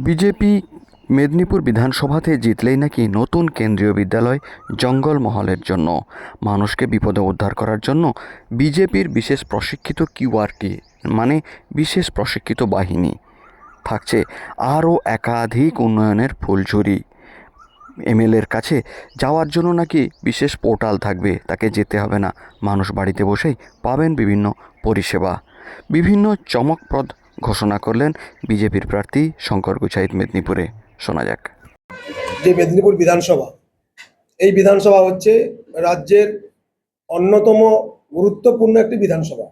BJP Medinipur বিধানসভাতে জিতলেই নাকি নতুন কেন্দ্রীয় বিদ্যালয় জঙ্গলমহলের জন্য মানুষকে বিপদে উদ্ধার করার জন্য বিজেপির বিশেষ প্রশিক্ষিত কিউআরটি মানে বিশেষ প্রশিক্ষিত বাহিনী থাকছে। আরও একাধিক উন্নয়নের ফুলঝুরি। এমএলএর কাছে যাওয়ার জন্য নাকি বিশেষ পোর্টাল থাকবে, তাকে যেতে হবে না, মানুষ বাড়িতে বসেই পাবেন বিভিন্ন পরিষেবা। বিভিন্ন চমকপ্রদ ঘোষণা করলেন বিজেপির প্রার্থী শঙ্কর গুছাইত মেদিনীপুরে। শোনা যাক। যে মেদিনীপুর বিধানসভা, এই বিধানসভা হচ্ছে রাজ্যের অন্যতম গুরুত্বপূর্ণ একটি বিধানসভা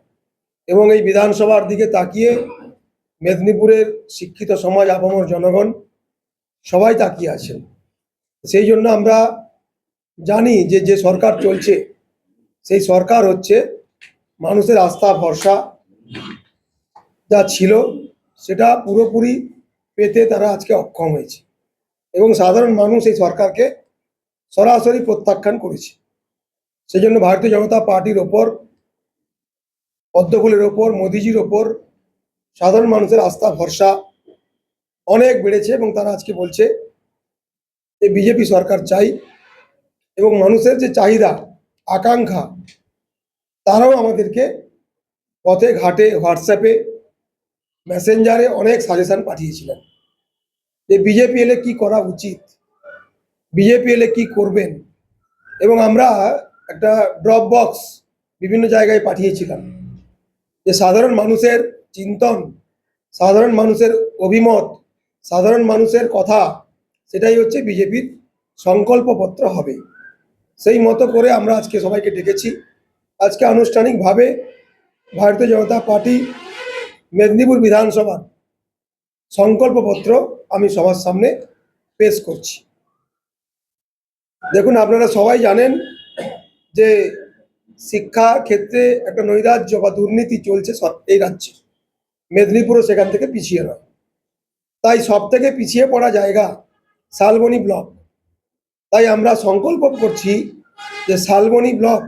এবং এই বিধানসভার দিকে তাকিয়ে মেদিনীপুরের শিক্ষিত সমাজ, আপামর জনগণ সবাই তাকিয়ে আছেন। সেই জন্য আমরা জানি যে যে সরকার চলছে সেই সরকার হচ্ছে মানুষের আস্থা ভরসা যা ছিল সেটা পুরোপুরি পেতে তারা আজকে অক্ষম হয়েছে এবং সাধারণ মানুষ এই সরকারকে সরাসরি প্রত্যাখ্যান করেছে। সেই জন্য ভারতীয় জনতা পার্টির ওপর, পদ্মফুলের ওপর, মোদিজির ওপর সাধারণ মানুষের আস্থা ভরসা অনেক বেড়েছে এবং তারা আজকে বলছে যে বিজেপি সরকার চাই এবং মানুষের যে চাহিদা আকাঙ্ক্ষা তারাও আমাদেরকে পথে ঘাটে, হোয়াটসঅ্যাপে, মেসেঞ্জারে অনেক সাজেশন পাঠিয়েছিলেন যে বিজেপি এলে কি করা উচিত, বিজেপি এলে কি করবেন। এবং আমরা একটা ড্রপ বক্স বিভিন্ন জায়গায় পাঠিয়েছিলাম যে সাধারণ মানুষের চিন্তন, সাধারণ মানুষের অভিমত, সাধারণ মানুষের কথা, সেটাই হচ্ছে বিজেপির সংকল্পপত্র হবে। সেই মতো করে আমরা আজকে সবাইকে ডেকেছি। আজকে আনুষ্ঠানিকভাবে ভারতীয় জনতা পার্টি মেদিনীপুর বিধানসভার সংকল্পপত্র আমি সবার সামনে পেশ করছি। দেখুন, আপনারা সবাই জানেন যে শিক্ষার ক্ষেত্রে একটা নৈরাজ্য বা দুর্নীতি চলছে এই রাজ্যে, মেদিনীপুরও সেখান থেকে পিছিয়ে নয়। তাই সব থেকে পিছিয়ে পড়া জায়গা শালবনী ব্লক। তাই আমরা সংকল্প করছি যে শালবনী ব্লক,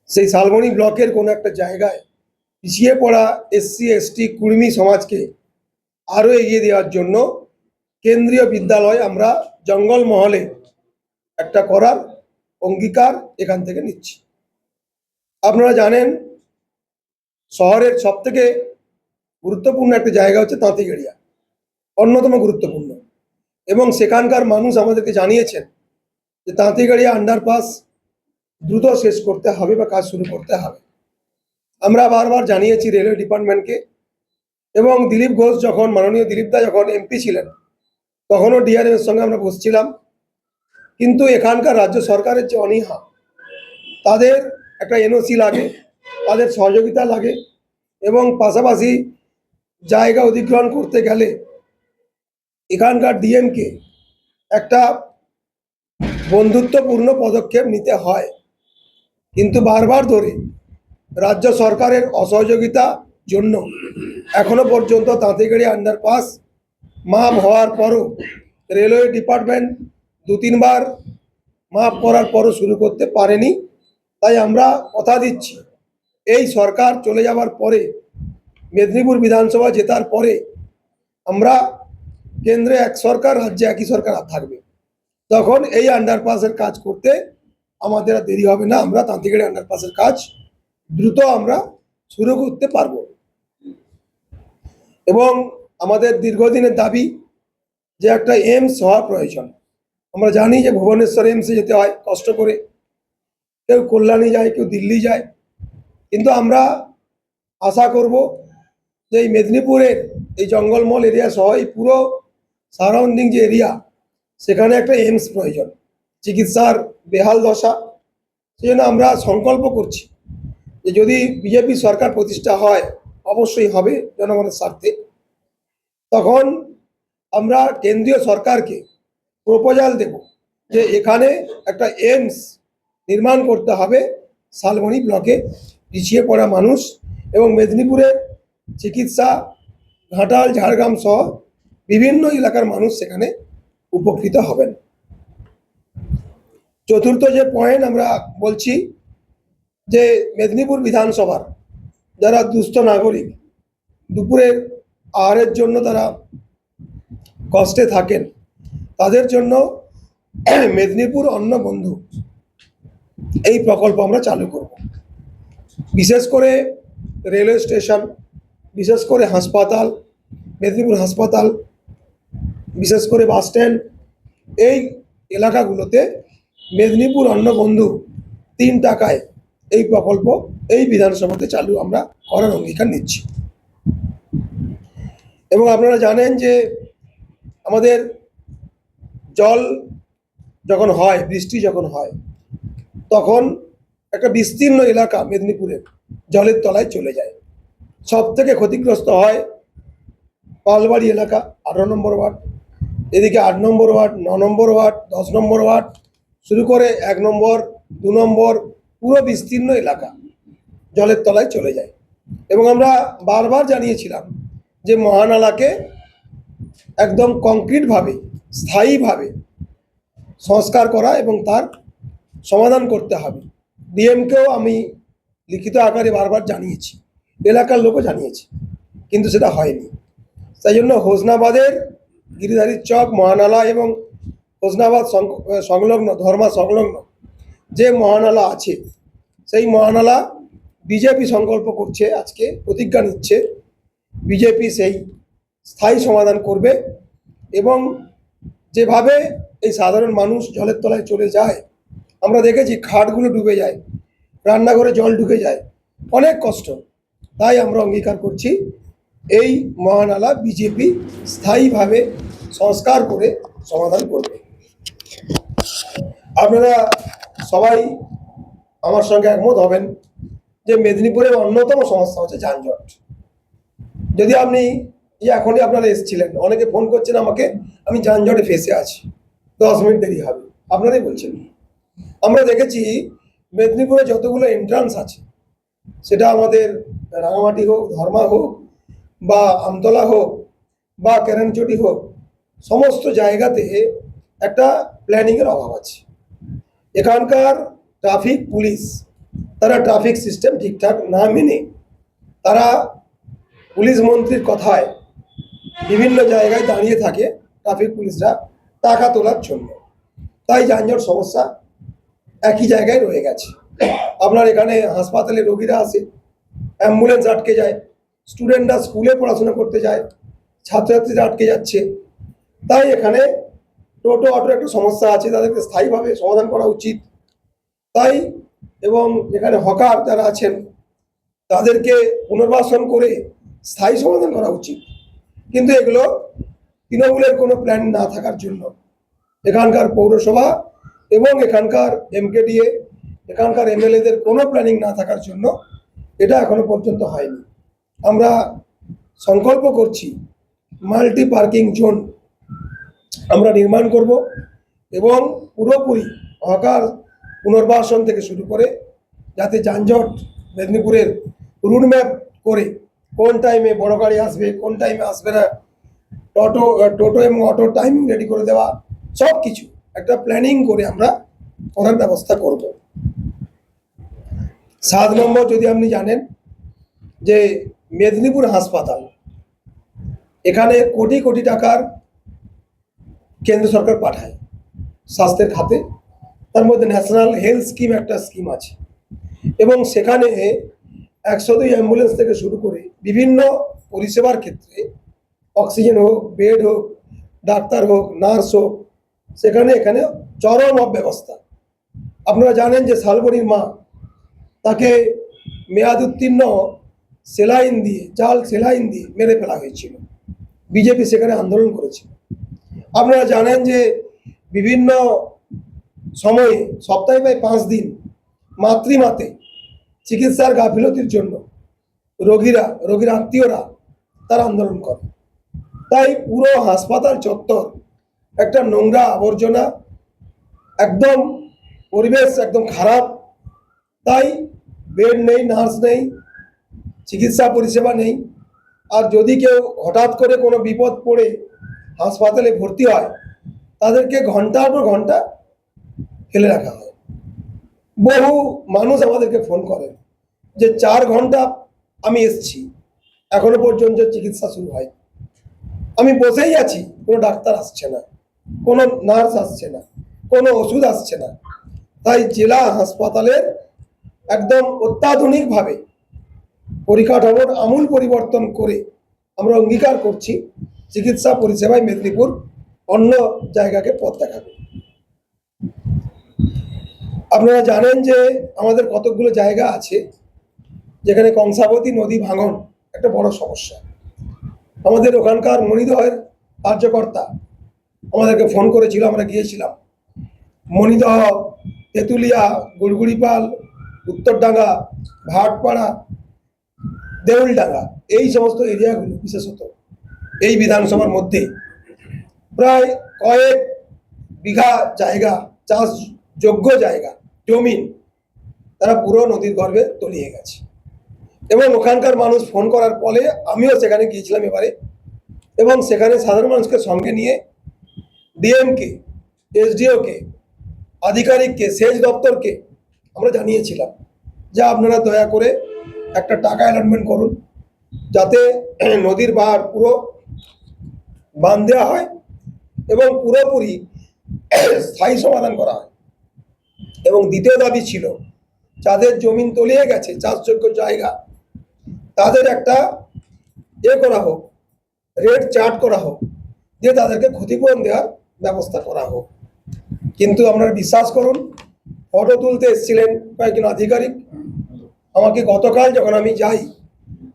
সেই শালবনী ব্লকের কোনো একটা জায়গায় পিছিয়ে পড়া এসসি এসটি কুর্মী সমাজকে আরও এগিয়ে দেওয়ার জন্য কেন্দ্রীয় বিদ্যালয় আমরা জঙ্গলমহলে একটা করার অঙ্গীকার এখান থেকে নিচ্ছি। আপনারা জানেন শহরের সব থেকে গুরুত্বপূর্ণ একটা জায়গা হচ্ছে তাঁতিগাড়িয়া, অন্যতম গুরুত্বপূর্ণ, এবং সেখানকার মানুষ আমাদেরকে জানিয়েছেন যে তাঁতিগাড়িয়া আন্ডারপাস দ্রুত শেষ করতে হবে বা কাজ শুরু করতে হবে। আমরা বারবার জানিয়েছি রেলওয়ে ডিপার্টমেন্টকে, এবং দিলীপ ঘোষ যখন, মাননীয় দিলীপ দা যখন এমপি ছিলেন তখনও ডিআরএম এর সঙ্গে আমরা বসছিলাম। কিন্তু এখানকার রাজ্য সরকারের যে অনীহা, তাদের একটা এনওসি লাগে, তাদের সহযোগিতা লাগে, এবং পাশাপাশি জায়গা অধিগ্রহণ করতে গেলে এখানকার ডিএমকে একটা বন্ধুত্বপূর্ণ পদক্ষেপ নিতে হয়। কিন্তু বারবার ধরে রাজ্য সরকারের অসহযোগিতা জন্য এখনো পর্যন্ত তাঁতিগাড়ি আন্ডারপাস মাপ হওয়ার পরও রেলওয়ে ডিপার্টমেন্ট দু তিনবার মাপ করার পরও শুরু করতে পারেনি। তাই আমরা কথা দিচ্ছি এই সরকার চলে যাওয়ার পরে, মেদিনীপুর বিধানসভা জেতার পরে আমরা কেন্দ্রে এক সরকার, রাজ্যে একই সরকার থাকবে, তখন এই আন্ডারপাসের কাজ করতে আমাদের আর দেরি হবে না। আমরা তাঁতিগাড়ি আন্ডারপাসের কাজ দ্রুত আমরা শুরু করতে পারব। এবং আমাদের দীর্ঘদিনের দাবি যে একটা এইমস হওয়া প্রয়োজন। আমরা জানি যে ভুবনেশ্বর এইমসে যেতে হয় কষ্ট করে, কেউ কল্যাণী যায়, কেউ দিল্লি যায়, কিন্তু আমরা আশা করব যে এই মেদিনীপুরের এই জঙ্গলমহল এরিয়া সহ এই পুরো সারাউন্ডিং যে এরিয়া, সেখানে একটা এইমস প্রয়োজন। চিকিৎসার বেহাল দশা, সেই জন্য আমরা সংকল্প করছি যে যদি বিজেপি সরকার প্রতিষ্ঠা হয়, অবশ্যই হবে জনগণের স্বার্থে, তখন আমরা কেন্দ্রীয় সরকারকে প্রপোজাল দেব যে এখানে একটা এইমস নির্মাণ করতে হবে শালবনী ব্লকে। পিছিয়ে পড়া মানুষ এবং মেদিনীপুরের চিকিৎসা, ঘাটাল, ঝাড়গ্রাম সহ বিভিন্ন এলাকার মানুষ সেখানে উপকৃত হবেন। চতুর্থ যে পয়েন্ট আমরা বলছি যে মেদিনীপুর বিধানসভার যারা দুস্থ নাগরিক, দুপুরের আহারের জন্য তারা কষ্টে থাকেন তাদের জন্য মেদিনীপুর অন্ন বন্ধু এই প্রকল্প আমরা চালু করব। বিশেষ করে রেলওয়ে স্টেশন, বিশেষ করে হাসপাতাল, মেদিনীপুর হাসপাতাল, বিশেষ করে বাস স্ট্যান্ড, এই এলাকাগুলোতে মেদিনীপুর অন্ন বন্ধু 3 টাকায় এই প্রকল্প এই বিধানসভাতে চালু আমরা করার অঙ্গীকার নিচ্ছি। এবং আপনারা জানেন যে আমাদের জল যখন হয়, বৃষ্টি যখন হয়, তখন একটা বিস্তীর্ণ এলাকা মেদিনীপুরের জলের তলায় চলে যায়। সব থেকে ক্ষতিগ্রস্ত হয় পালবাড়ি এলাকা, 18 নম্বর ওয়ার্ড, এদিকে 8 নম্বর ওয়ার্ড, 9 নম্বর ওয়ার্ড, 10 নম্বর ওয়ার্ড, শুরু করে 1 নম্বর, 2 নম্বর, পুরো বিস্তীর্ণ এলাকা জলের তলায় চলে যায়। এবং আমরা বারবার জানিয়েছিলাম যে মহানালাকে একদম কংক্রিটভাবে, স্থায়ীভাবে সংস্কার করা এবং তার সমাধান করতে হবে। ডিএমকেও আমি লিখিত আকারে বারবার জানিয়েছি, এলাকার লোকও জানিয়েছে, কিন্তু সেটা হয়নি। তাই জন্য হোসনাবাদের গিরিধারীর চক, মহানালা এবং হোসনাবাদ সংলগ্ন, ধর্মা সংলগ্ন যে মহানালা আছে, সেই মহানালা বিজেপি সংকল্প করছে, আজকে প্রতিজ্ঞা নিচ্ছে বিজেপি সেই স্থায়ী সমাধান করবে। এবং যেভাবে এই সাধারণ মানুষ জলের তলায় চলে যায়, আমরা দেখেছি খাটগুলো ডুবে যায়, রান্নাঘরে জল ঢুকে যায়, অনেক কষ্ট। তাই আমরা অঙ্গীকার করছি এই মহানালা বিজেপি স্থায়ীভাবে সংস্কার করে সমাধান করবে। আপনারা সবাই আমার সঙ্গে একমত হবেন যে মেদিনীপুরের অন্যতম সমস্যা হচ্ছে যানজট। যদি আপনি এখনই আপনারা এসেছিলেন, অনেকে ফোন করছেন আমাকে, আমি যানজটে ফেসে আছি, 10 মিনিট দেরি হবে, আপনারাই বলছেন। আমরা দেখেছি মেদিনীপুরে যতগুলো এন্ট্রান্স আছে, সেটা আমাদের রাঙামাটি হোক, ধর্মা হোক, বা আমতলা হোক, বা কেরানচটি হোক, সমস্ত জায়গাতে একটা প্ল্যানিংয়ের অভাব আছে। এখানকার ট্রাফিক পুলিশ, তারা ট্রাফিক সিস্টেম ঠিকঠাক না মেনে তারা পুলিশ মন্ত্রীর কথায় বিভিন্ন জায়গায় দাঁড়িয়ে থাকে ট্রাফিক পুলিশরা টাকা তোলার জন্য। তাই যানজট সমস্যা একই জায়গায় রয়ে গেছে। আপনার এখানে হাসপাতালে রোগীরা আসে, অ্যাম্বুলেন্স আটকে যায়, স্টুডেন্টরা স্কুলে পড়াশোনা করতে যায়, ছাত্রছাত্রীরা আটকে যাচ্ছে। তাই এখানে টোটো অটোর একটা সমস্যা আছে, তাদেরকে স্থায়ীভাবে সমাধান করা উচিত। তাই এবং এখানে হকার যারা আছেন, তাদেরকে পুনর্বাসন করে স্থায়ী সমাধান করা উচিত। কিন্তু এগুলো তৃণমূলের কোনো প্ল্যান না থাকার জন্য, এখানকার পৌরসভা এবং এখানকার এমকেডিএ, এখানকার এমএলএদের কোনো প্ল্যানিং না থাকার জন্য এটা এখনো পর্যন্ত হয়নি। আমরা সংকল্প করছি মাল্টি পার্কিং জোন আমরা নির্মাণ করব এবং পুরোপুরি হকার পুনর্বাসন থেকে শুরু করে যাতে যানজট মেদিনীপুরের রুট ম্যাপ করে কোন টাইমে বড় গাড়ি আসবে, কোন টাইমে আসবে না, টোটো এবং অটো টাইমিং রেডি করে দেওয়া, সব কিছু একটা প্ল্যানিং করে আমরা করার ব্যবস্থা করব। 7 নম্বর, যদি আপনি জানেন যে মেদিনীপুর হাসপাতাল, এখানে কোটি কোটি টাকার কেন্দ্র সরকার পাঠায় স্বাস্থ্যের খাতে, তার মধ্যে ন্যাশনাল হেলথ স্কিম একটা স্কিম আছে। এবং সেখানে 102 অ্যাম্বুলেন্স থেকে শুরু করে বিভিন্ন পরিষেবার ক্ষেত্রে, অক্সিজেন হোক, বেড হোক, ডাক্তার হোক, নার্স হোক, এখানে চরম অব্যবস্থা। আপনারা জানেন যে শালবনির মা, তাকে মেয়াদ উত্তীর্ণ সেলাইন দিয়ে, জাল সেলাইন দিয়ে মেরে ফেলা হয়েছিল, বিজেপি সেখানে আন্দোলন করেছিল। আপনারা জানেন যে বিভিন্ন সময়ে সপ্তাহে প্রায় 5 দিন মাতৃমাতে চিকিৎসার গাফিলতির জন্য রোগীর আত্মীয়রা তারা আন্দোলন করে। তাই পুরো হাসপাতাল চত্বর একটা নোংরা, আবর্জনা, একদম পরিবেশ একদম খারাপ। তাই বেড নেই, নার্স নেই, চিকিৎসা পরিষেবা নেই। আর যদি কেউ হঠাৎ করে কোনো বিপদ পড়ে হাসপাতালে ভর্তি হয়, তাদেরকে ঘন্টার পর ঘন্টা ফেলে রাখা হয়। বহু মানুষ আমাদেরকে ফোন করেন যে 4 ঘন্টা আমি এসেছি, এখনো পর্যন্ত চিকিৎসা শুরু হয়। আমি বসেই আছি, কোনো ডাক্তার আসছে না, কোনো নার্স আসছে না, কোনো ওষুধ আসছে না। তাই জেলা হাসপাতালের একদম অত্যাধুনিকভাবে পরিকাঠামোর আমূল পরিবর্তন করে আমরা অঙ্গীকার করছি চিকিৎসা পরিষেবায় মেদিনীপুর অন্য জায়গাকে পথ দেখাবে। আপনারা জানেন যে আমাদের কতগুলো জায়গা আছে যেখানে কংসাবতী নদী ভাঙন একটা বড় সমস্যা। আমাদের ওখানকার মণিদহের কার্যকর্তা আমাদেরকে ফোন করেছিল, আমরা গিয়েছিলাম। মণিদহ, তেঁতুলিয়া, গুড়গুড়িপাল, উত্তরডাঙ্গা, ভাটপাড়া, দেউলডাঙ্গা, এই সমস্ত এরিয়াগুলো বিশেষত এই বিধানসভার মধ্যে প্রায় কয়েক বিঘা জায়গা, চাষযোগ্য জায়গা, জমিন তারা পুরো নদীর গর্ভে তলিয়ে গেছে। এবং ওখানকার মানুষ ফোন করার ফলে আমিও সেখানে গিয়েছিলাম এবারে, এবং সেখানে সাধারণ মানুষকে সঙ্গে নিয়ে ডিএমকে, এসডিওকে, আধিকারিককে, সেচ দপ্তরকে আমরা জানিয়েছিলাম যে আপনারা দয়া করে একটা টাকা অ্যালটমেন্ট করুন, যাতে নদীর বাঁধ পুরো বাঁধ দেওয়া হয় এবং পুরোপুরি স্থায়ী সমাধান করা হয়। এবং দ্বিতীয় দাবি ছিল যাদের জমিন তলিয়ে গেছে, চাষযোগ্য জায়গা, তাদের একটা করা হোক, রেট চার্ট করা হোক, যে তাদেরকে ক্ষতিপূরণ দেওয়ার ব্যবস্থা করা হোক। কিন্তু আপনারা বিশ্বাস করুন, ফটো তুলতে এসেছিলেন কয়েকজন আধিকারিক। আমাকে গতকাল যখন আমি যাই,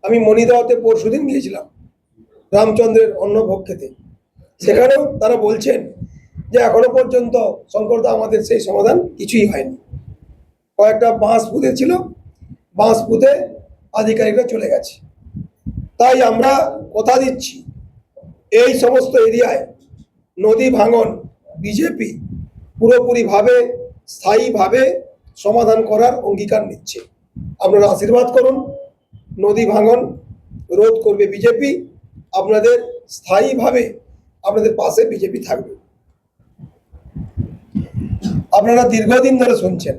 আমি মণিদহতে পরশুদিন গিয়েছিলাম রামচন্দ্রের অন্নভোগ খেতে, সেখানেও তারা বলছেন যে এখনো পর্যন্ত শঙ্করদা আমাদের সেই সমাধান কিছুই হয়নি। কয়েকটা বাঁশ পুঁতে ছিল, বাঁশ পুঁতে আধিকারিকরা চলে গেছে। তাই আমরা কথা দিচ্ছি এই সমস্ত এরিয়ায় নদী ভাঙন বিজেপি পুরোপুরিভাবে স্থায়ীভাবে সমাধান করার অঙ্গীকার নিচ্ছে। আপনারা আশীর্বাদ করুন, নদী ভাঙন রোধ করবে বিজেপি, আপনাদের স্থায়ীভাবে আপনাদের পাশে বিজেপি থাকবে। আপনারা দীর্ঘদিন ধরে শুনছেন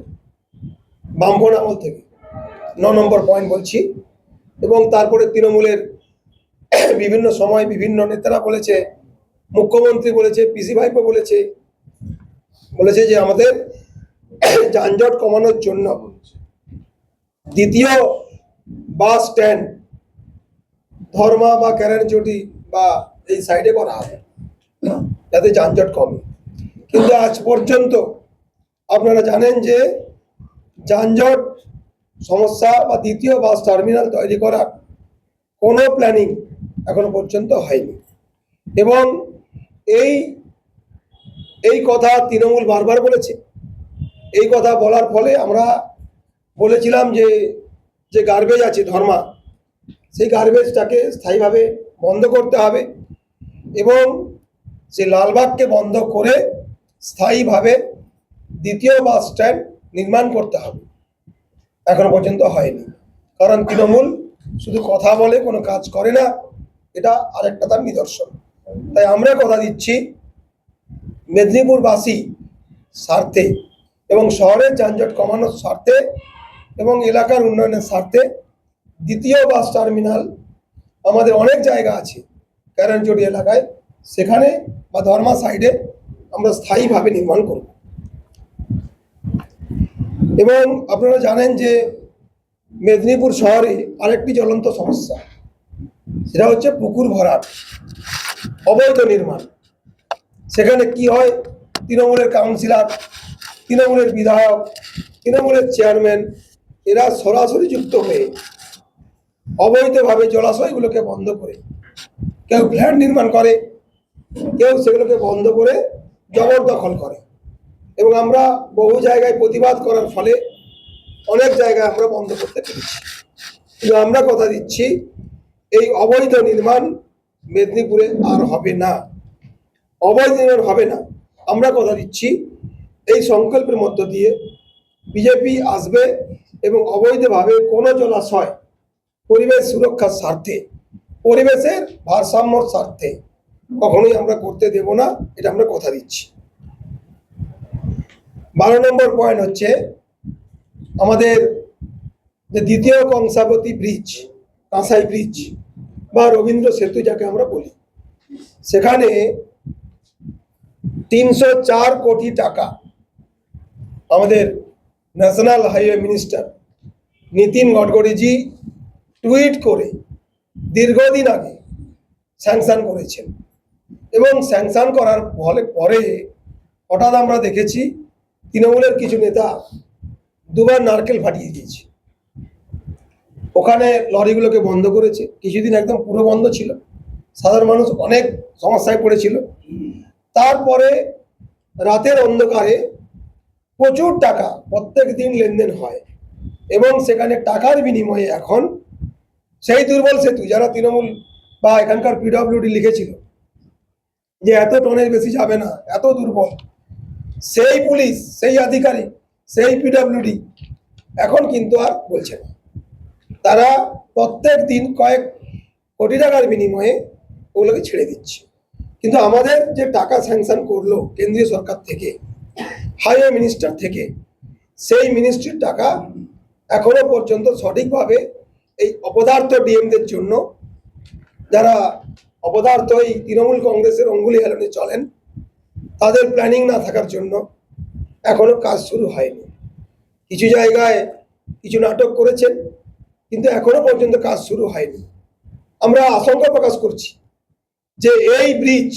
বামপন আমল থেকে, 9 নম্বর পয়েন্ট বলছি। এবং তারপরে তৃণমূলের বিভিন্ন সময় বিভিন্ন নেতারা বলেছে, মুখ্যমন্ত্রী বলেছে, পিসি ভাইপো বলেছে যে আমাদের যানজট কমানোর জন্য দ্বিতীয় বাস স্ট্যান্ড ধর্মা বা ক্যারানচটি বা এই সাইডে করা হবে যাতে যানজট কমে। কিন্তু আজ পর্যন্ত আপনারা জানেন যে যানজট সমস্যা বা দ্বিতীয় বাস টার্মিনাল তৈরি করার কোনো প্ল্যানিং এখনো পর্যন্ত হয়নি। এবং এই কথা তৃণমূল বারবার বলেছে। এই কথা বলার ফলে আমরা বলেছিলাম যে গার্বেজ আছে ধর্মা, সেই গার্বেজটাকে স্থায়ীভাবে বন্ধ করতে হবে এবং সে লালবাগকে বন্ধ করে স্থায়ীভাবে দ্বিতীয় বাস স্ট্যান্ড নির্মাণ করতে হবে। এখনো পর্যন্ত হয়নি, কারণ তৃণমূল শুধু কথা বলে, কোনো কাজ করে না, এটা আরেকটা তার নিদর্শন। তাই আমরা কথা দিচ্ছি মেদিনীপুরবাসী স্বার্থে এবং শহরের যানজট কমানোর স্বার্থে এবং এলাকার উন্নয়নের স্বার্থে দ্বিতীয় বাস টার্মিনাল আমাদের অনেক জায়গা আছে ক্যারানচটি এলাকায়, সেখানে বা ধর্মা সাইডে আমরা স্থায়ীভাবে নির্মাণ করব। এবং আপনারা জানেন যে মেদিনীপুর শহরে আরেকটি জ্বলন্ত সমস্যা, সেটা হচ্ছে পুকুর ভরাট, অবৈধ নির্মাণ। সেখানে কি হয়, তৃণমূলের কাউন্সিলর, তৃণমূলের বিধায়ক, তৃণমূলের চেয়ারম্যান এরা সরাসরি যুক্ত হয়ে অবৈধভাবে জলাশয়গুলোকে বন্ধ করে, কেউ ফ্ল্যাট নির্মাণ করে, কেউ সেগুলোকে বন্ধ করে জবরদখল করে। এবং আমরা বহু জায়গায় প্রতিবাদ করার ফলে অনেক জায়গায় আমরা বন্ধ করতে পেরেছি। কিন্তু আমরা কথা দিচ্ছি এই অবৈধ নির্মাণ মেদিনীপুরে আর হবে না, অবৈধ নির্মাণ হবে না। আমরা কথা দিচ্ছি এই সংকল্পের মধ্য দিয়ে বিজেপি আসবে এবং অবৈধভাবে কোনো জলাশয় পরিবেশ সুরক্ষার স্বার্থে, পরিবেশের ভারসাম্যর স্বার্থে কখনোই আমরা করতে দেব না, এটা আমরা কথা দিচ্ছি। 12 নম্বর পয়েন্ট হচ্ছে আমাদের যে দ্বিতীয় কংসাবতী ব্রিজ, কাঁসাই ব্রিজ বা রবীন্দ্র সেতু যাকে আমরা বলি, সেখানে 304 কোটি টাকা আমাদের national highway minister Nitin গডকরিজি tweet করে দীর্ঘদিন আগে স্যাংশন করেছেন, এবং স্যাংশন করার পরে হঠাৎ আমরা দেখেছি তৃণমূলের কিছু নেতা দুবার নারকেল ফাটিয়ে দিয়েছে। ওখানে লরিগুলোকে বন্ধ করেছে, কিছুদিন একদম পুরো বন্ধ ছিল, সাধারণ মানুষ অনেক সমস্যায় পড়েছিল। তারপরে রাতের অন্ধকারে প্রচুর টাকা প্রত্যেক দিন লেনদেন হয়, এবং সেখানে টাকার বিনিময়ে এখন সেই দুর্বল সেতু, যারা তৃণমূল বা এখানকার পিডব্লিউডি লিখেছিল যে এত টনের বেশি যাবে না, এত দুর্বল, সেই পুলিশ, সেই আধিকারিক, সেই পিডব্লিউডি এখন কিন্তু আর বলছে না। তারা প্রত্যেক দিন কয়েক কোটি টাকার বিনিময়ে ওগুলোকে ছেড়ে দিচ্ছে। কিন্তু আমাদের যে টাকা স্যাংশন করলো কেন্দ্রীয় সরকার থেকে, হাইওয়ে মিনিস্টার থেকে, সেই মিনিস্ট্রির টাকা এখনো পর্যন্ত সঠিকভাবে এই অপদার্থ ডিএমদের জন্য, যারা অপদার্থ এই তৃণমূল কংগ্রেসের অঙ্গুলি হেলনে চলেন, তাদের প্ল্যানিং না থাকার জন্য এখনো কাজ শুরু হয়নি। কিছু জায়গায় কিছু নাটক করেছেন, কিন্তু এখনো পর্যন্ত কাজ শুরু হয়নি। আমরা আশঙ্কা প্রকাশ করছি যে এই ব্রিজ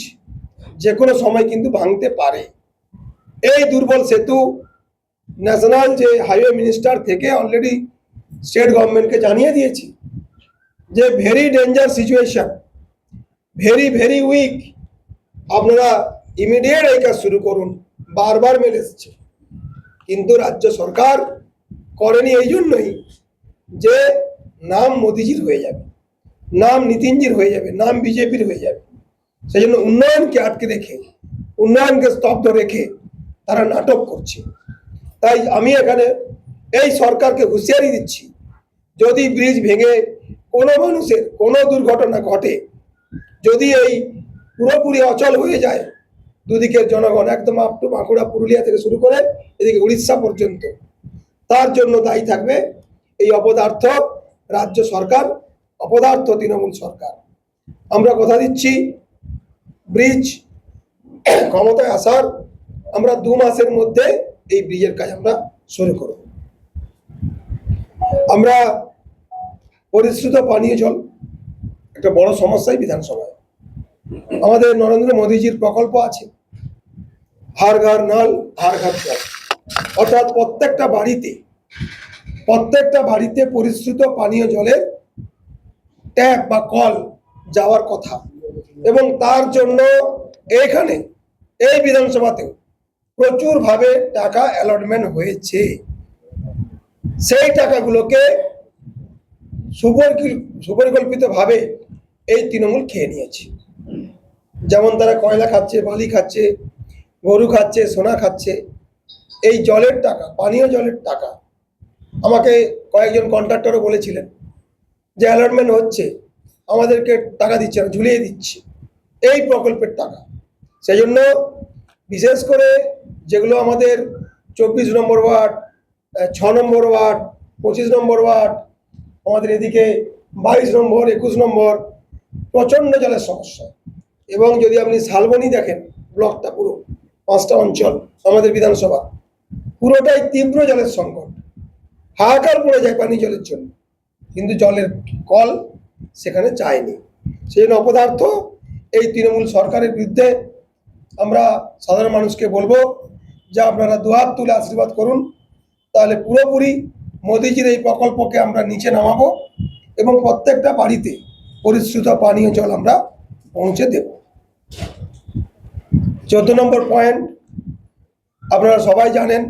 যে কোনো সময় কিন্তু ভাঙতে পারে। এই দুর্বল সেতু ন্যাশনাল যে হাইওয়ে মিনিস্টার থেকে অলরেডি স্টেট গভর্নমেন্টকে জানিয়ে দিয়েছি যে very danger situation, very very weak, আপনারা ইমিডিয়েট এই কাজ শুরু করুন। বারবার মেলে এসছে, কিন্তু রাজ্য সরকার করেনি এই জন্যই যে নাম মোদিজির হয়ে যাবে, নাম নীতিনজির হয়ে যাবে, নাম বিজেপির হয়ে যাবে। সেই জন্য উন্নয়নকে আটকে রেখে, উন্নয়নকে স্তব্ধ রেখে তারা নাটক করছে। তাই আমি এখানে এই সরকারকে হুঁশিয়ারি দিচ্ছি, যদি ব্রিজ ভেঙে কোনো মানুষের কোনো দুর্ঘটনা ঘটে, যদি এই পুরোপুরি অচল হয়ে যায়, দুদিকের জনগণ একদম আপ টু বাঁকুড়া পুরুলিয়া থেকে শুরু করে এদিকে উড়িষ্যা পর্যন্ত, তার জন্য দায়ী থাকবে এই অপদার্থ রাজ্য সরকার, অপদার্থ তৃণমূল সরকার। আমরা কথা দিচ্ছি ব্রিজ ক্ষমতায় আসার আমরা 2 মাসের মধ্যে এই ব্রিজের কাজ আমরা শুরু করব। আমরা পরিশ্রুত পানীয় জল একটা বড় সমস্যাই বিধানসভায়। আমাদের নরেন্দ্র মোদীজির প্রকল্প আছে হার ঘর নল হার ঘর জল, অর্থাৎ প্রত্যেকটা বাড়িতে পরিশ্রুত পানীয় জলের ট্যাপ বা কল যাওয়ার কথা, এবং তার জন্য এখানে এই বিধানসভাতেও প্রচুরভাবে টাকা অ্যালটমেন্ট হয়েছে। সেই টাকাগুলোকে সুপরিকল্পিতভাবে এই তৃণমূল খেয়ে নিয়েছে। যেমন তারা কয়লা খাচ্ছে, বালি খাচ্ছে, গরু খাচ্ছে, সোনা খাচ্ছে। এই জলের টাকা, পানীয় জলের টাকা, আমাকে কয়েকজন কন্ট্রাক্টরও বলেছিলেন যে অ্যালটমেন্ট হচ্ছে, আমাদেরকে টাকা দিচ্ছে না, ঝুলিয়ে দিচ্ছে এই প্রকল্পের টাকা। সেই জন্য বিশেষ করে যেগুলো আমাদের 24 নম্বর ওয়ার্ড, 6 নম্বর ওয়ার্ড, 25 নম্বর ওয়ার্ড, আমাদের এদিকে 22 নম্বর, 21 নম্বর, প্রচণ্ড জলের সমস্যা। এবং যদি আপনি শালবনী দেখেন ব্লকটা, পুরো 5টা অঞ্চল আমাদের বিধানসভা, পুরোটাই তীব্র জলের সংকট, হাহাকার পড়ে যায় পানীয় জলের জন্য, কিন্তু জলের কল সেখানে চায়নি। সেই জন্য অপদার্থ এই তৃণমূল সরকারের বিরুদ্ধে আমরা সাধারণ মানুষকে বলবো যে আপনারা দুহাত তুলে আশীর্বাদ করুন, তাহলে পুরোপুরি মোদিজির এই প্রকল্পকে আমরা নিচে নামাবো এবং প্রত্যেকটা বাড়িতে পরিশ্রুত পানীয় জল আমরা পৌঁছে দেব। 14 নম্বর পয়েন্ট, আপনারা সবাই জানেন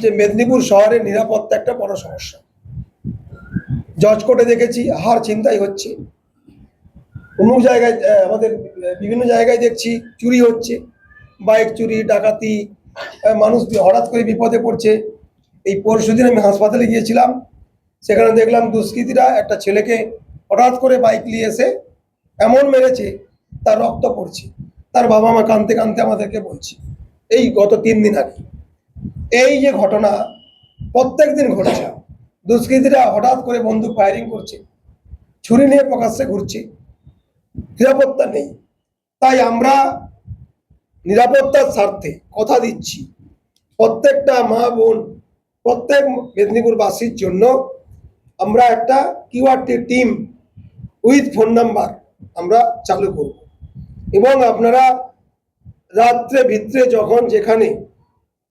যে মেদিনীপুর শহরের নিরাপত্তা একটা বড় সমস্যা। জজ কোর্টে দেখেছি হার ছিনতাই হচ্ছে, অমুক জায়গায় আমাদের বিভিন্ন জায়গায় দেখছি চুরি হচ্ছে, বাইক চুরি, ডাকাতি, মানুষ হঠাৎ করে বিপদে পড়ছে। এই পরশুদিন আমি হাসপাতালে গিয়েছিলাম, সেখানে দেখলাম দুষ্কৃতীরা একটা ছেলেকে হঠাৎ করে বাইক নিয়ে এসে এমন মেরেছে, তার রক্ত পড়ছে। তার বাবা মা কাঁদতে কাঁদতে আমাদেরকে বলছে, এই গত 3 দিন আগে। এই যে ঘটনা প্রত্যেক দিন ঘটছে, দুষ্কৃতীরা হঠাৎ করে বন্দুক ফায়ারিং করছে, ছুরি নিয়ে প্রকাশ্যে ঘুরছে, নিরাপত্তা নেই। তাই আমরা নিরাপত্তার স্বার্থে কথা দিচ্ছি, প্রত্যেকটা মা বোন, প্রত্যেক মেদিনীপুরবাসীর জন্য আমরা একটা QRT team with phone number আমরা চালু করব। এবং আপনারা রাত্রে ভিতরে যখন যেখানে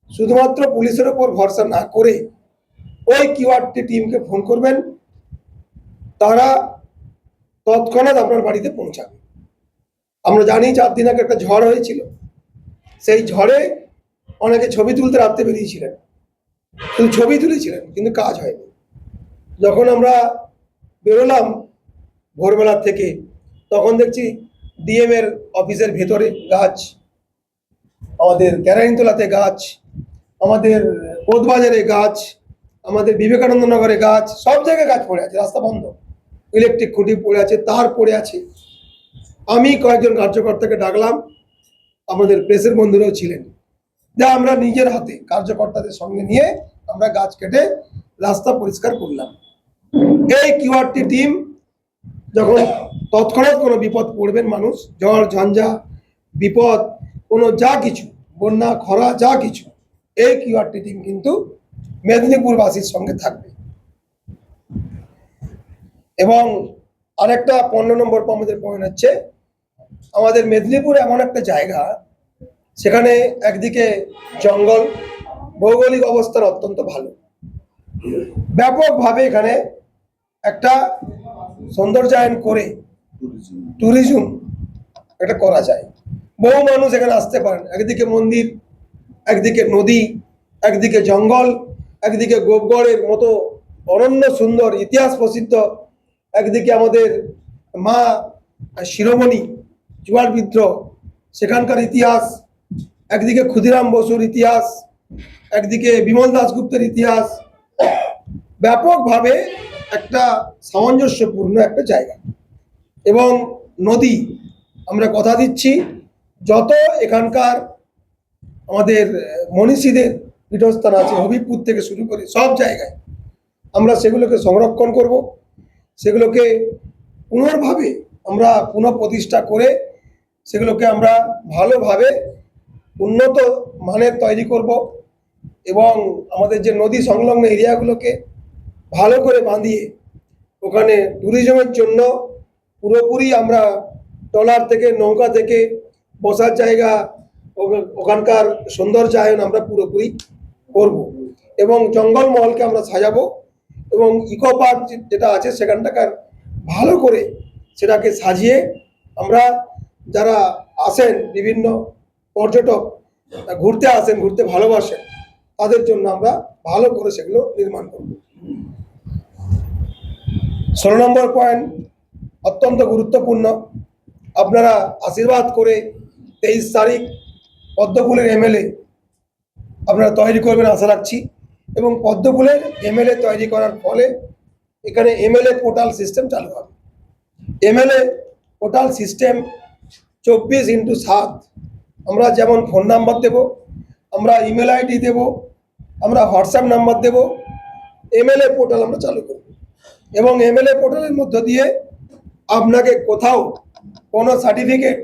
শুধুমাত্র পুলিশের ওপর ভরসা না করে ওই কিউআরটি টিমকে ফোন করবেন, তারা তৎক্ষণাৎ আপনার বাড়িতে পৌঁছাবে। আমরা জানি 4 দিন আগে একটা ঝড় হয়েছিল, সেই ঝড়ে অনেকে ছবি তুলতে রাত্রে বেরিয়েছিলেন, শুধু ছবি তুলেছিলেন কিন্তু কাজ হয়নি। যখন আমরা বেরোলাম ভোরবেলা থেকে, তখন দেখছি ডিএম এর অফিসের ভেতরে গাছ, আমাদের ক্যারাইনতলাতে গাছ, আমাদের কোতবাজারে গাছ, আমাদের বিবেকানন্দ নগরে গাছ, সব জায়গায় গাছ পড়ে আছে, রাস্তা বন্ধ, ইলেকট্রিক খুঁটি পড়ে আছে, তার পড়ে আছে। আমি কয়েকজন কার্যকর্তাকে ডাকলাম, আমাদের প্রেসের বন্ধুরাও ছিলেন, যা আমরা নিজের হাতে কার্যকর্তাদের সঙ্গে নিয়ে আমরা গাছ কেটে রাস্তা পরিষ্কার করলাম। এই কিউআরটি টিম যখন তৎক্ষণাৎ কোনো বিপদ পড়বেন, মানুষ ঝড় ঝঞ্ঝা বিপদ কোনো যা কিছু, বন্যা খরা যা কিছু, এই কিউআরটি টিম কিন্তু মেদিনীপুরবাসীর সঙ্গে থাকবে। এবং আরেকটা 15 নম্বর আমাদের পয়েন্ট হচ্ছে, আমাদের মেদিনীপুর এমন একটা জায়গা, সেখানে একদিকে জঙ্গল, ভৌগোলিক অবস্থান অত্যন্ত ভালো, ব্যাপকভাবে এখানে একটা সৌন্দর্যায়ন করে ট্যুরিজম এটা করা যায়। বহু মানুষ এখানে আসতে পারেন, একদিকে মন্দির, একদিকে নদী, একদিকে জঙ্গল, একদিকে গোপগড়ের মতো অনন্য সুন্দর ইতিহাস প্রসিদ্ধ, একদিকে আমাদের মা শিরোমণি জুয়ার বিদ্রোহ সেখানকার ইতিহাস, একদিকে ক্ষুদিরাম বসুর ইতিহাস, একদিকে বিমল দাশগুপ্তের ইতিহাস, ব্যাপকভাবে একটা সামঞ্জস্যপূর্ণ একটা জায়গা। এবং নদী, আমরা কথা দিচ্ছি যত এখানকার আমাদের মনীষীদের পীঠস্থান আছে, হবিবপুর থেকে শুরু করে সব জায়গায় আমরা সেগুলোকে সংরক্ষণ করব, সেগুলোকে পুনর্ভাবে আমরা পুনঃপ্রতিষ্ঠা করে সেগুলোকে আমরা ভালোভাবে উন্নত মানের তৈরি করব। এবং আমাদের যে নদী সংলগ্ন এরিয়াগুলোকে ভালো করে বাঁধিয়ে ওখানে ট্যুরিজমের জন্য পুরোপুরি আমরা ট্রলার থেকে, নৌকা থেকে, বসার জায়গা, ওখানকার সৌন্দর্যায়ন আমরা পুরোপুরি করব। এবং জঙ্গলমহলকে আমরা সাজাবো, এবং ইকো পার্ক যেটা আছে সেখানটাকার ভালো করে সেটাকে সাজিয়ে আমরা, যারা আসেন বিভিন্ন পর্যটক ঘুরতে আসেন, ঘুরতে ভালোবাসেন, তাদের জন্য আমরা ভালো করে সেগুলো নির্মাণ করব। 16 নম্বর পয়েন্ট অত্যন্ত গুরুত্বপূর্ণ, আপনারা আশীর্বাদ করে 23 তারিখ পদ্মফুলের এমএলএ আপনারা তৈরি করবেন আশা রাখছি। এবং পদ্মফুলের এমএলএ তৈরি করার ফলে এখানে এমএলএ পোর্টাল সিস্টেম চালু হবে। এমএলএ পোর্টাল সিস্টেম 24x7, আমরা যেমন ফোন নাম্বার দেব, আমরা ইমেল আইডি দেব, আমরা হোয়াটসঅ্যাপ নাম্বার দেব, এমএলএ পোর্টাল আমরা চালু করব। এবং এমএলএ পোর্টালের মধ্য দিয়ে আপনাকে কোথাও কোনো সার্টিফিকেট,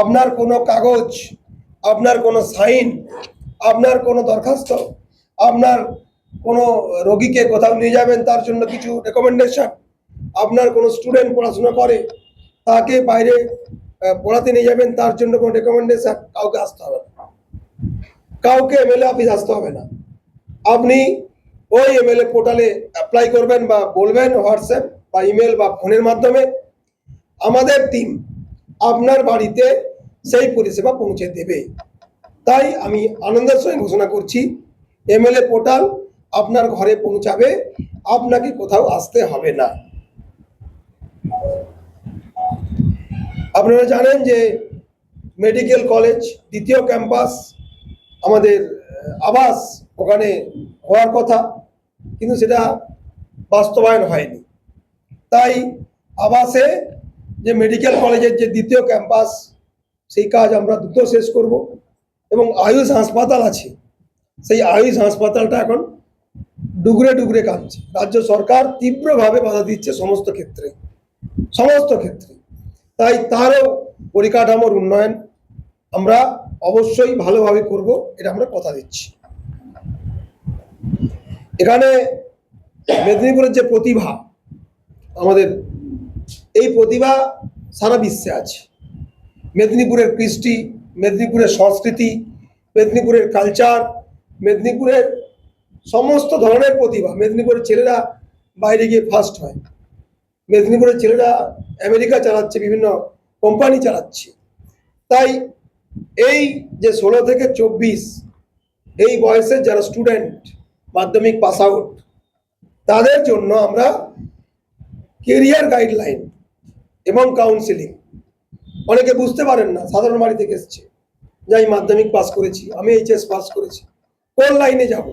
আপনার কোনো কাগজ, আপনার কোনো সাইন, আপনার কোনো দরখাস্ত, আপনার কোনো রোগীকে কোথাও নিয়ে যাবেন তার জন্য কিছু রেকমেন্ডেশন, আপনার কোনো স্টুডেন্ট পড়াশোনা করে তাকে বাইরে পড়াতে নিয়ে যাবেন তার জন্য কোনো রেকমেন্ডেশন, কাউকে আসতে হবে না, কাউকে এমএলএ অফিস আসতে হবে না। আপনি ওই এমএলএ পোর্টালে অ্যাপ্লাই করবেন বা বলবেন হোয়াটসঅ্যাপ বা ইমেল বা ফোনের মাধ্যমে, আমাদের টিম আপনার বাড়িতে সেই পরিষেবা পৌঁছে দেবে। তাই আমি আনন্দের সঙ্গে ঘোষণা করছি, এমএলএ পোর্টাল আপনার ঘরে পৌঁছাবে, আপনাকে কোথাও আসতে হবে না। আপনারা জানেন যে মেডিকেল কলেজ দ্বিতীয় ক্যাম্পাস আমাদের আবাস ওখানে হওয়ার কথা, কিন্তু সেটা বাস্তবায়ন হয়নি। তাই আবাসে যে মেডিকেল কলেজের যে দ্বিতীয় ক্যাম্পাস, সেই কাজ আমরা দ্রুত শেষ করব। এবং আয়ুষ হাসপাতাল আছে, সেই আয়ুষ হাসপাতালটা এখন ডুগরে ডুগরে কাঁদছে। রাজ্য সরকার তীব্রভাবে বাধা দিচ্ছে সমস্ত ক্ষেত্রে। তাই তারও পরিকাঠামোর উন্নয়ন আমরা অবশ্যই ভালোভাবে করব, এটা আমরা কথা দিচ্ছি। এখানে মেদিনীপুরের যে প্রতিভা, আমাদের এই প্রতিভা সারা বিশ্বে আছে। মেদিনীপুরের কৃষ্টি, মেদিনীপুরের সংস্কৃতি, মেদিনীপুরের কালচার, মেদিনীপুরের সমস্ত ধরনের প্রতিভা। মেদিনীপুরের ছেলেরা বাইরে গিয়ে ফার্স্ট হয়, মেদিনীপুরের ছেলেরা আমেরিকা চালাচ্ছে, বিভিন্ন কোম্পানি চালাচ্ছে। তাই এই যে 16 থেকে 24 এই বয়সের যারা স্টুডেন্ট, মাধ্যমিক পাস আউট, তাদের জন্য আমরা কেরিয়ার গাইডলাইন এবং কাউন্সিলিং, অনেকে বুঝতে পারেন না, সাধারণ বাড়ি থেকে এসছে, যাই মাধ্যমিক পাস করেছি, আমি এইচএস পাস করেছি, কোন লাইনে যাব,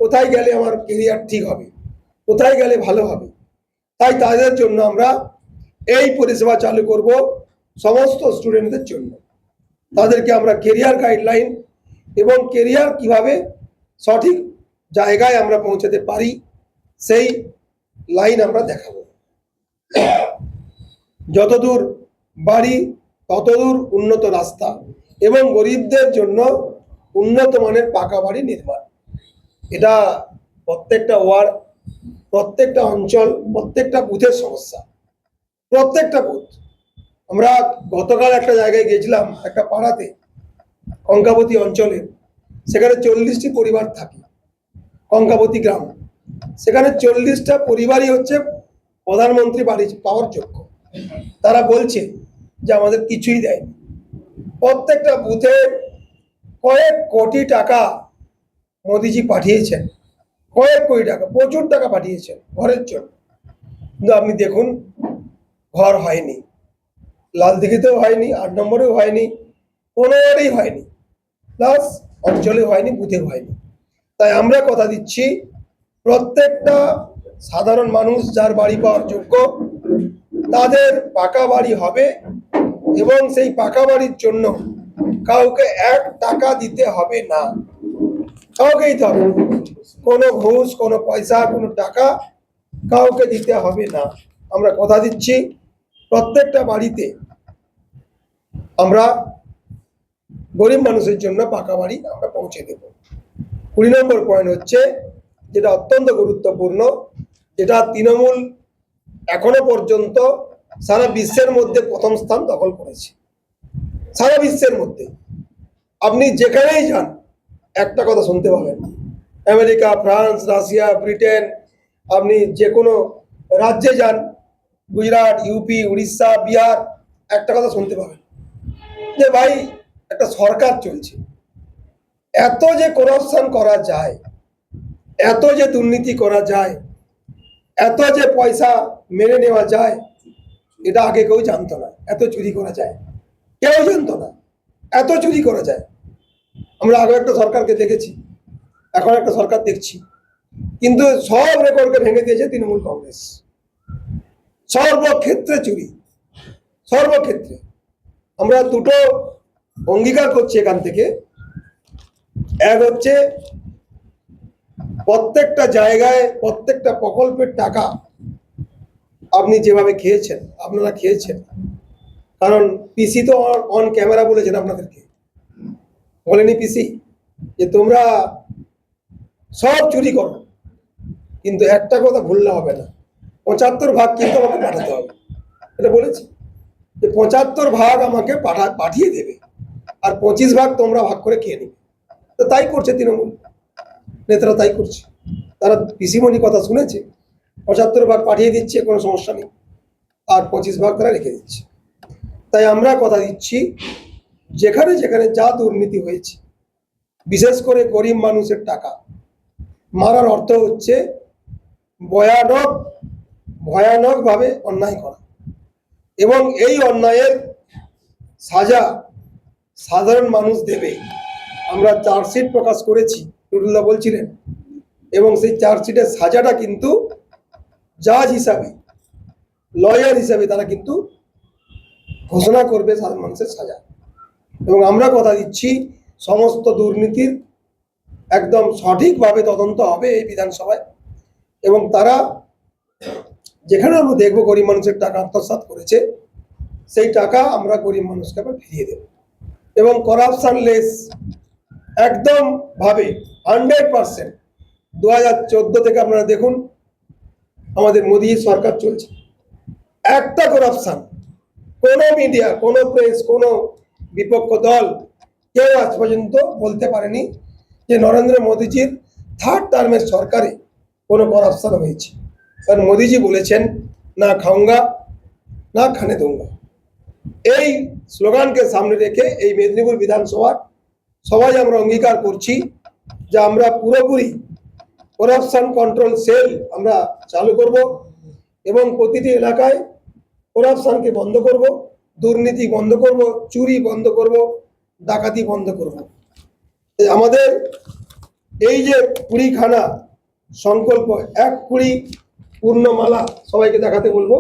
কোথায় গেলে আমার কেরিয়ার ঠিক হবে, কোথায় গেলে ভালো হবে। তাই তাদের জন্য আমরা এই পরিষেবা চালু করব সমস্ত স্টুডেন্টদের জন্য। তাদেরকে আমরা কেরিয়ার গাইডলাইন এবং কেরিয়ার কিভাবে সঠিক জায়গায় আমরা পৌঁছাতে পারি সেই লাইন আমরা দেখাবো। যতদূর বাড়ি ততদূর উন্নত রাস্তা এবং গরিবদের জন্য উন্নত মানের পাকা বাড়ি নির্মাণ। এটা প্রত্যেকটা ওয়ার্ড, প্রত্যেকটা অঞ্চল, প্রত্যেকটা বুথের সমস্যা, প্রত্যেকটা বুথ। আমরা গতকাল একটা জায়গায় গেছিলাম, একটা পাড়াতে, কঙ্কাবতী অঞ্চলে, সেখানে 40টি পরিবার থাকে, কঙ্কাবতী গ্রাম। সেখানে 40টা পরিবারই হচ্ছে প্রধানমন্ত্রী বাড়ি পাওয়ার যোগ্য। তারা বলছে যে আমাদের কিছুই দেয়নি। প্রত্যেকটা বুথে কয়েক কোটি টাকা মোদিজি পাঠিয়েছেন, কয়েক কোটি টাকা, প্রচুর টাকা পাঠিয়েছেন ঘরের জন্য। কিন্তু আপনি দেখুন, ঘর হয়নি, লালদিঘিতেও হয়নি, 8 নম্বরেও হয়নি, কোনোবারেই হয়নি, প্লাস অঞ্চলে হয়নি, বুথেও হয়নি। তাই আমরা কথা দিচ্ছি, প্রত্যেকটা সাধারণ মানুষ যার বাড়ি পাওয়ার যোগ্য, তাদের পাকা বাড়ি হবে এবং সেই পাকা বাড়ির জন্য কাউকে 1 টাকা দিতে হবে না, কাউকে দিতে হবে না। কোনো ঘুষ, কোনো পয়সা, কোনো টাকা কাউকে দিতে হবে না। আমরা কথা দিচ্ছি প্রত্যেকটা বাড়িতে আমরা গরিব মানুষের জন্য পাকা বাড়ি আমরা পৌঁছে দেব। 20 নম্বর পয়েন্ট হচ্ছে, যেটা অত্যন্ত গুরুত্বপূর্ণ, যেটা তৃণমূল এখনো পর্যন্ত সারা বিশ্বের মধ্যে প্রথম স্থান দখল করেছে। সারা বিশ্বের মধ্যে আপনি যেখানেই যান একটা কথা শুনতে পাবেন, আমেরিকা, ফ্রান্স, রাশিয়া, ব্রিটেন, আপনি যে কোনো রাজ্যে যান, গুজরাট, ইউপি, উড়িষ্যা, বিহার, একটা কথা শুনতে পাবেন যে ভাই একটা সরকার চলছে। এত যে করাপশন করা যায়, এত যে দুর্নীতি করা যায়, এত যে পয়সা মেরে নেওয়া যায়, এটা আগে কেউ জানতো না। এত চুরি করা যায়, কেউ জানতো না, এত চুরি করা যায়। আমরা আগে একটা সরকারকে দেখেছি, এখন একটা সরকার দেখছি, কিন্তু সব রেকর্ডকে ভেঙে দিয়েছে তৃণমূল কংগ্রেস। সর্বক্ষেত্রে চুরি, সর্বক্ষেত্রে। আমরা দুটো অঙ্গীকার করছি এখান থেকে। এক হচ্ছে, প্রত্যেকটা জায়গায় প্রত্যেকটা প্রকল্পের টাকা আপনি যেভাবে খেয়েছেন, আপনারা খেয়েছেন, কারণ পিসি তো অন ক্যামেরা বলেছেন আপনাদেরকে, বলেনি পিসি যে তোমরা সব চুরি করো, কিন্তু একটা কথা ভুললে হবে না, 75 ভাগ কিন্তু আমাকে পাঠাতে হবে। এটা বলেছি যে 75 ভাগ আমাকে পাঠিয়ে দেবে, আর 25 ভাগ তোমরা ভাগ করে খেয়ে নেবে। তো তাই করছে তৃণমূল নেতারা, তাই করছে। তারা পিসিমণি কথা শুনেছে, 75 ভাগ পাঠিয়ে দিচ্ছে, কোনো সমস্যা নেই, আর 25 ভাগ তারা রেখে দিচ্ছে। তাই আমরা কথা দিচ্ছি, যেখানে যেখানে যা দুর্নীতি হয়েছে, বিশেষ করে গরিব মানুষের টাকা মারার অর্থ হচ্ছে ভয়ানক ভয়ানকভাবে অন্যায় করা, এবং এই অন্যায়ের সাজা সাধারণ মানুষ দেবে। আমরা চার্জশিট প্রকাশ করেছি, টুটুলদা বলছিলেন, এবং সেই চার্জশিটের সাজাটা কিন্তু জাজ হিসাবে, লয়ার হিসাবে তারা কিন্তু ঘোষণা করবে সাধারণ মানুষের সাজা। এবং আমরা কথা দিচ্ছি, সমস্ত দুর্নীতির একদম সঠিকভাবে তদন্ত হবে এই বিধানসভায়, এবং তারা যেখানে আমরা দেখবো গরিব মানুষের টাকা আত্মসাৎ করেছে, সেই টাকা আমরা গরিব মানুষকে আবার ফিরিয়ে দেব এবং করাপশন লেস একদম ভাবে 100%। 2014 থেকে আপনারা দেখুন আমাদের মোদী সরকার চলছে, একটা করাপশন কোনো মিডিয়া, কোনো প্রেস, কোনো বিপক্ষ দল কেউ আজ পর্যন্ত বলতে পারেনি যে নরেন্দ্র মোদীজির থার্ড টার্মের সরকারে কোনো করাপশন হয়েছে। কারণ মোদীজি বলেছেন না খাউঙ্গা না খানে দুঙ্গা। এই স্লোগানকে সামনে রেখে এই মেদিনীপুর বিধানসভার সবাই আমরা অঙ্গীকার করছি যে আমরা পুরোপুরি করাপশন কন্ট্রোল সেল আমরা চালু করব এবং প্রতিটি এলাকায় করাপশনকে বন্ধ করব, দুর্নীতি বন্ধ করব, চুরি বন্ধ করব, ডাকাতি বন্ধ করব। আমাদের এই যে 20খানা সংকল্প, 1 কোটি পূর্ণমালা সবাইকে দেখাতে বলবো।